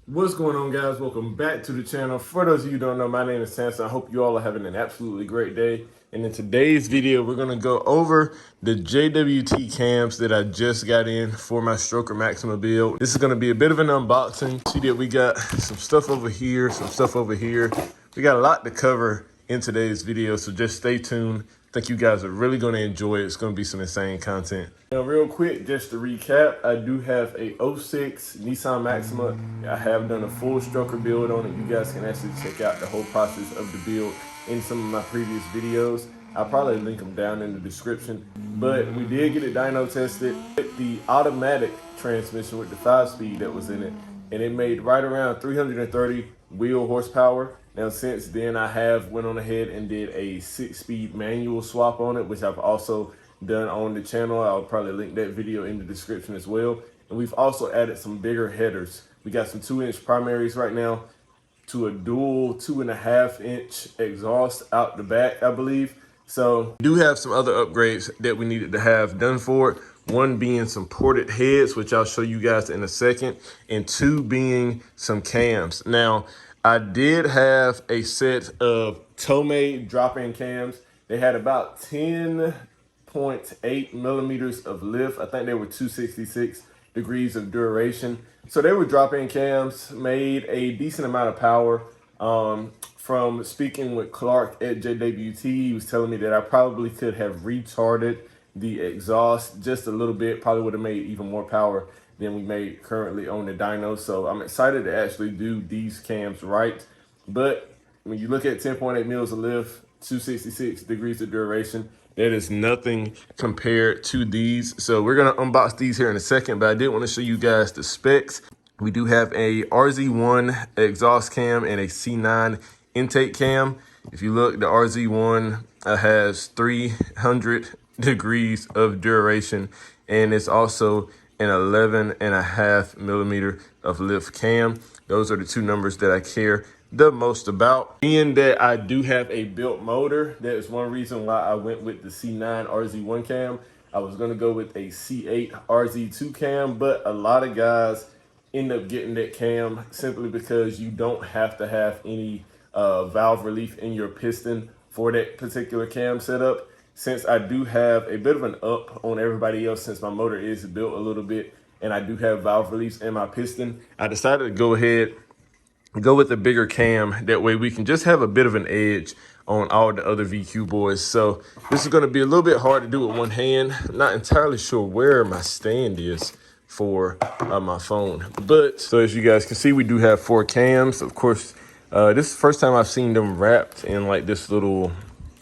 What's going on, guys? Welcome back to the channel. For those of you who don't know, my name is Samson. I hope you all are having an absolutely great day. And in today's video, we're going to go over the JWT cams that I just got in for my Stroker Maxima build. This is going to be a bit of an unboxing. See that we got some stuff over here, some stuff over here. We got a lot to cover in today's video, so just stay tuned. I think you guys are really going to enjoy it. It's going to be some insane content. Now, real quick, just to recap, I do have a '06 Nissan Maxima. I have done a full stroker build on it. You guys can actually check out the whole process of the build in some of my previous videos. I'll probably link them down in the description. But we did get it dyno tested with the automatic transmission with the 5-speed that was in it. And it made right around 330 wheel horsepower. Now, since then, I have went on ahead and did a 6-speed manual swap on it, which I've also done on the channel. I'll probably link that video in the description as well. And we've also added some bigger headers. We got some 2-inch primaries right now to a dual 2.5-inch exhaust out the back, I believe. So we do have some other upgrades that we needed to have done for it. One being some ported heads, which I'll show you guys in a second, and two being some cams. Now, I did have a set of Tomei drop-in cams. They had about 10.8 millimeters of lift. I think they were 266 degrees of duration. So they were drop-in cams, made a decent amount of power. From speaking with Clark at JWT, he was telling me that I probably could have retarded the exhaust just a little bit, probably would have made even more power than we made currently on the dyno. So I'm excited to actually do these cams right. But when you look at 10.8 mils of lift, 266 degrees of duration, that is nothing compared to these. So we're gonna unbox these here in a second, but I did want to show you guys the specs. We do have a RZ1 exhaust cam and a C9 intake cam. If you look, the RZ1 has 300 degrees of duration, and it's also an 11.5 millimeter of lift cam. Those are the two numbers that I care the most about. Being that I do have a built motor, that is one reason why I went with the C9 RZ1 cam. I was gonna go with a C8 RZ2 cam, but a lot of guys end up getting that cam simply because you don't have to have any valve relief in your piston for that particular cam setup. Since I do have a bit of an up on everybody else, since my motor is built a little bit and I do have valve reliefs in my piston, I decided to go ahead and go with a bigger cam. That way we can just have a bit of an edge on all the other VQ boys. So this is gonna be a little bit hard to do with one hand. I'm not entirely sure where my stand is for my phone. But so as you guys can see, we do have 4 cams. Of course, this is the first time I've seen them wrapped in like this little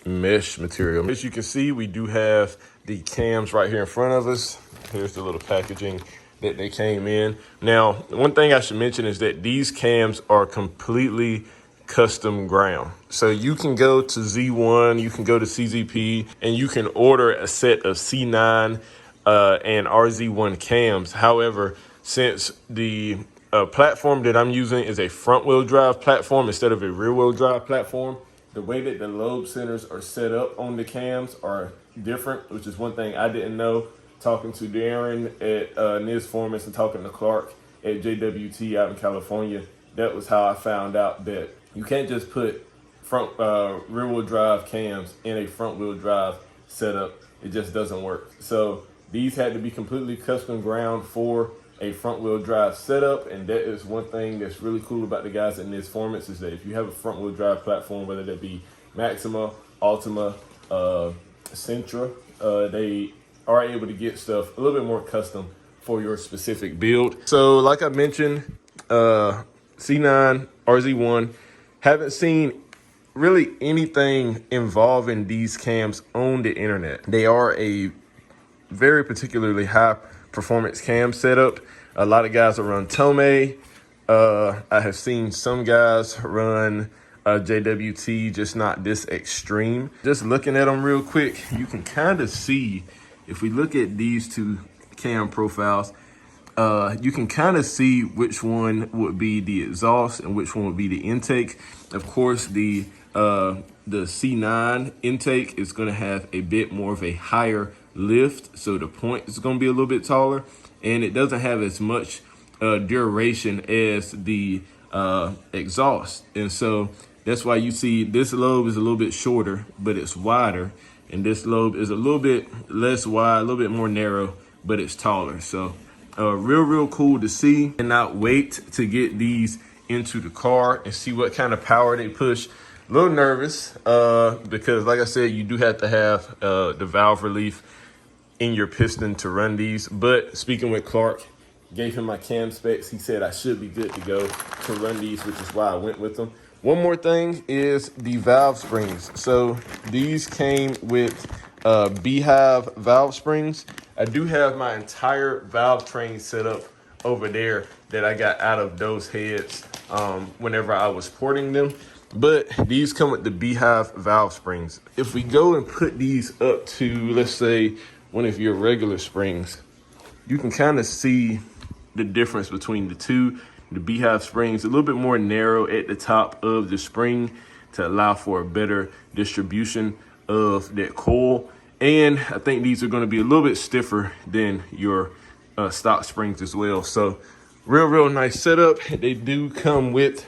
mesh material. As you can see, we do have the cams right here in front of us. Here's the little packaging that they came in. Now, one thing I should mention is that these cams are completely custom ground. So you can go to Z1, you can go to CZP, and you can order a set of C9 and RZ1 cams. However, since the platform that I'm using is a front wheel drive platform instead of a rear wheel drive platform, the way that the lobe centers are set up on the cams are different, which is one thing I didn't know. Talking to Darren at Nis Formas and talking to Clark at JWT out in California, that was how I found out that you can't just put front rear wheel drive cams in a front wheel drive setup. It just doesn't work. So these had to be completely custom ground for a front wheel drive setup, and that is one thing that's really cool about the guys at Nis Formas, is that if you have a front wheel drive platform, whether that be Maxima, Ultima, Sentra, they are able to get stuff a little bit more custom for your specific build. So like I mentioned, C9, RZ1, haven't seen really anything involving these cams on the internet. They are a very particularly high performance cam setup. A lot of guys will run Tomei. I have seen some guys run JWT, just not this extreme. Just looking at them real quick, you can kind of see, if we look at these two cam profiles, you can kind of see which one would be the exhaust and which one would be the intake. Of course, the C9 intake is going to have a bit more of a higher lift, so the point is going to be a little bit taller, and it doesn't have as much duration as the exhaust. And so that's why you see this lobe is a little bit shorter, but it's wider. And this lobe is a little bit less wide, a little bit more narrow, but it's taller. So real cool to see. Cannot wait to get these into the car and see what kind of power they push. A little nervous because like I said, you do have to have the valve relief in your piston to run these. But speaking with Clark, gave him my cam specs. He said I should be good to go to run these, which is why I went with them. One more thing is the valve springs. So these came with Beehive valve springs. I do have my entire valve train set up over there that I got out of those heads whenever I was porting them. But these come with the Beehive valve springs. If we go and put these up to, let's say, one of your regular springs, you can kind of see the difference between the two. The Beehive springs a little bit more narrow at the top of the spring to allow for a better distribution of that coil. And I think these are going to be a little bit stiffer than your stock springs as well. So real nice setup. They do come with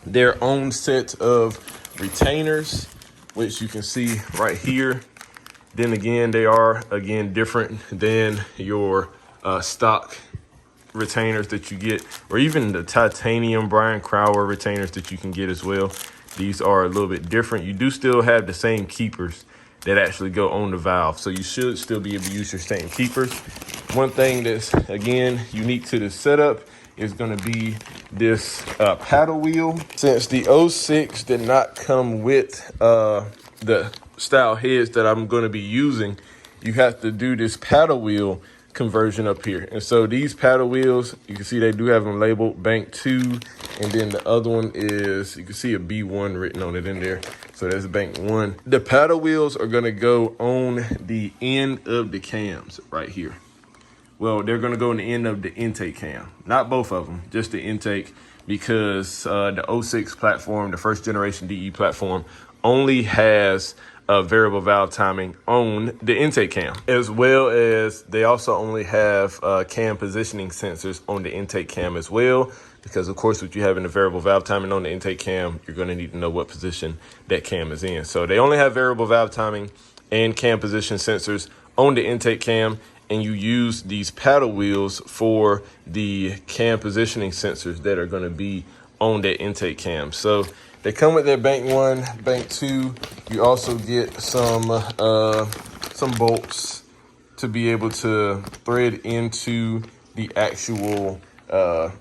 their own set of retainers, which you can see right here. Then again, they are different than your stock retainers that you get, or even the titanium Brian Crowder retainers that you can get as well. These are a little bit different. You do still have the same keepers that actually go on the valve, so you should still be able to use your same keepers. One thing that's again unique to this setup is going to be this paddle wheel. Since the 06 did not come with the style heads that I'm going to be using, you have to do this paddle wheel conversion up here. And so these paddle wheels, you can see they do have them labeled bank 2, and then the other one is, you can see a B1 written on it in there. So that's bank 1. The paddle wheels are going to go on the end of the cams right here. Well, they're going to go on the end of the intake cam, not both of them, just the intake, because the 06 platform, the first generation DE platform, only has variable valve timing on the intake cam, as well as they also only have cam positioning sensors on the intake cam as well, because of course with you having the variable valve timing on the intake cam, you're going to need to know what position that cam is in. So they only have variable valve timing and cam position sensors on the intake cam, and you use these paddle wheels for the cam positioning sensors that are going to be on that intake cam. So they come with their bank 1, bank 2. You also get some bolts to be able to thread into the actual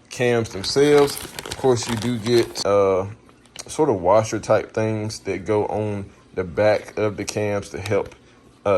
cams themselves. Of course, you do get sort of washer type things that go on the back of the cams to help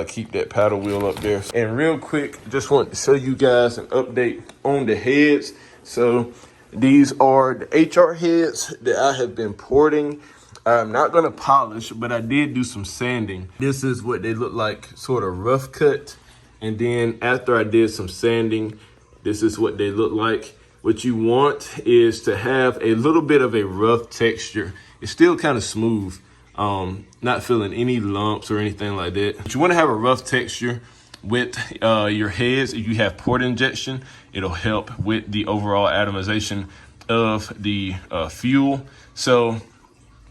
keep that paddle wheel up there. And real quick, just want to show you guys an update on the heads. So these are the HR heads that I have been porting. I'm not going to polish, but I did do some sanding. This is what they look like, sort of rough cut. And then after I did some sanding, this is what they look like. What you want is to have a little bit of a rough texture. It's still kind of smooth, not feeling any lumps or anything like that. But you want to have a rough texture with your heads. If you have port injection, it'll help with the overall atomization of the fuel. So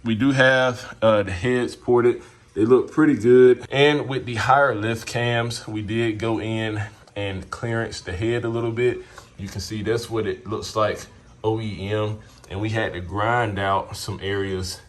we do have the heads ported. They look pretty good. And with the higher lift cams, we did go in and clearance the head a little bit. You can see that's what it looks like OEM. And we had to grind out some areas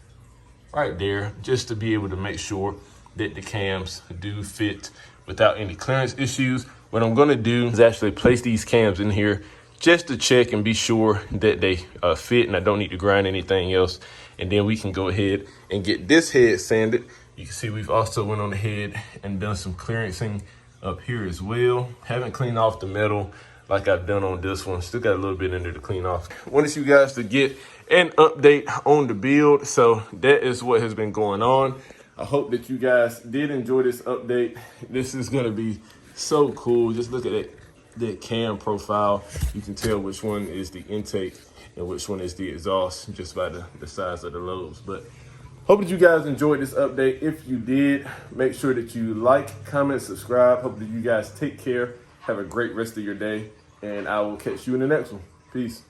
right there just to be able to make sure that the cams do fit without any clearance issues. What I'm gonna do is actually place these cams in here just to check and be sure that they fit and I don't need to grind anything else. And then we can go ahead and get this head sanded. You can see we've also went on ahead and done some clearancing up here as well. Haven't cleaned off the metal like I've done on this one. Still got a little bit in there to clean off. Wanted you guys to get an update on the build. So that is what has been going on. I hope that you guys did enjoy this update. This is gonna be so cool. Just look at that cam profile. You can tell which one is the intake and which one is the exhaust just by the size of the lobes. But hope that you guys enjoyed this update. If you did, make sure that you like, comment, subscribe. Hope that you guys take care. Have a great rest of your day, and I will catch you in the next one. Peace.